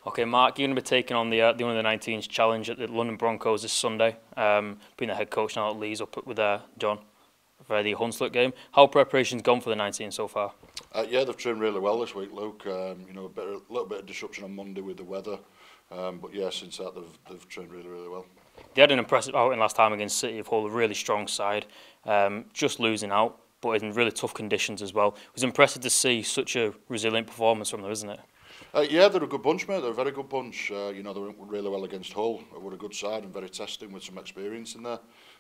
Okay, Mark, you're going to be taking on the Under-19s challenge at the London Broncos this Sunday, being the head coach now at Leeds up with John for the Hunslet game. How have preparations gone for the 19s so far? Yeah, they've trained really well this week, Luke. You know, a little bit of disruption on Monday with the weather, but yeah, since that they've trained really well. They had an impressive outing last time against City of Hull, a really strong side, just losing out, but in really tough conditions as well. It was impressive to see such a resilient performance from them, isn't it? Yeah, they're a good bunch, mate. They're a very good bunch. You know, they went really well against Hull. They were a good side and very testing with some experience in there.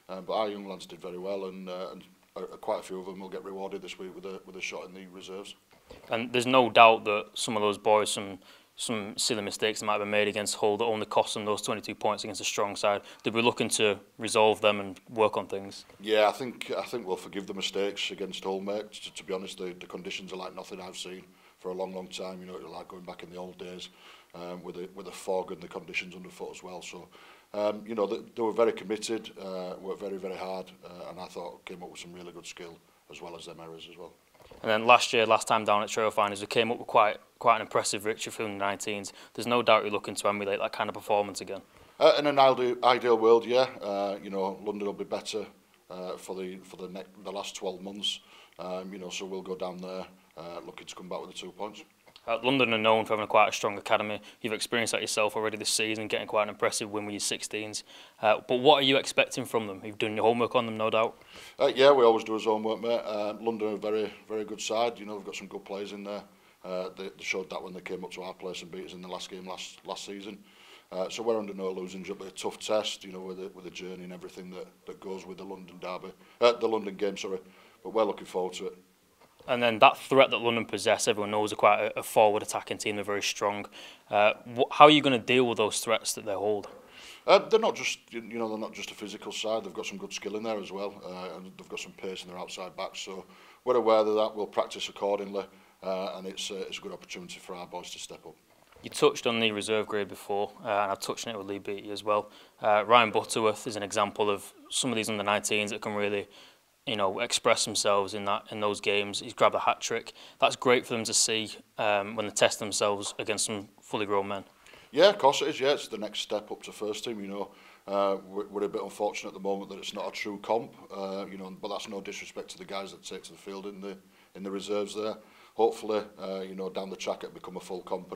But our young lads did very well, and quite a few of them will get rewarded this week with a shot in the reserves. And there's no doubt that some of those boys, some silly mistakes that might have been made against Hull that only cost them those 22 points against a strong side. They'll be looking to resolve them and work on things. Yeah, I think we'll forgive the mistakes against Hull, mate. To be honest, the conditions are like nothing I've seen for a long time. You know, it's like going back in the old days with the fog and the conditions underfoot as well. So, you know, they were very committed, worked very hard, and I thought came up with some really good skill as well as them errors as well. And then last time down at Trail Finders, we came up with quite an impressive victory from the 19s. There's no doubt you're looking to emulate that kind of performance again. In an ideal world, yeah. You know, London will be better for the last 12 months. You know, so we'll go down there looking to come back with the 2 points. London are known for having quite a strong academy. You've experienced that yourself already this season, getting quite an impressive win with your 16s. But what are you expecting from them? You've done your homework on them, no doubt. Yeah, we always do our homework, mate. London are a very good side. You know, they've got some good players in there. They showed that when they came up to our place and beat us in the last game last season. So we're under no illusions. It'll be a tough test, you know, with the journey and everything that goes with the London derby, the London game, sorry. But we're looking forward to it. And then that threat that London possess, everyone knows are quite a forward attacking team. They're very strong. How are you going to deal with those threats that they hold? They're not just, you know, they're not just a physical side. They've got some good skill in there as well, and they've got some pace in their outside backs. So we're aware of that. We'll practice accordingly, and it's a good opportunity for our boys to step up. You touched on the reserve grade before, and I've touched on it with Leigh Beattie as well. Ryan Butterworth is an example of some of these under-19s that can really, you know, express themselves in those games. He's grabbed a hat-trick. That's great for them to see when they test themselves against some fully grown men. Yeah, of course it is. Yeah, it's the next step up to first team. You know, we're a bit unfortunate at the moment that it's not a true comp. You know, but that's no disrespect to the guys that take to the field in the reserves there. Hopefully, you know, down the track it'll become a full comp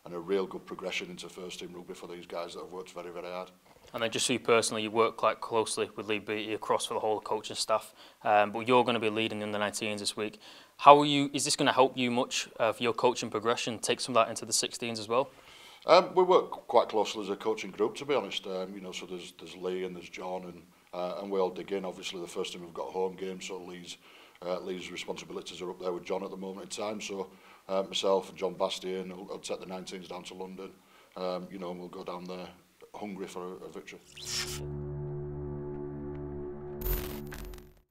and a real good progression into first team rugby for these guys that have worked very hard. And then just for you personally, you work quite closely with Leigh Beattie across for the whole coaching staff, but you're going to be leading the under-19s this week. How are you? Is this going to help you much for your coaching progression? Take some of that into the 16s as well. We work quite closely as a coaching group, to be honest. You know, so there's Leigh and there's John, and we all dig in. Obviously, the first team we've got a home game, so Leigh's responsibilities are up there with John at the moment in time. So myself and John Bastian will take the 19s down to London. You know, and we'll go down there hungry for a victory.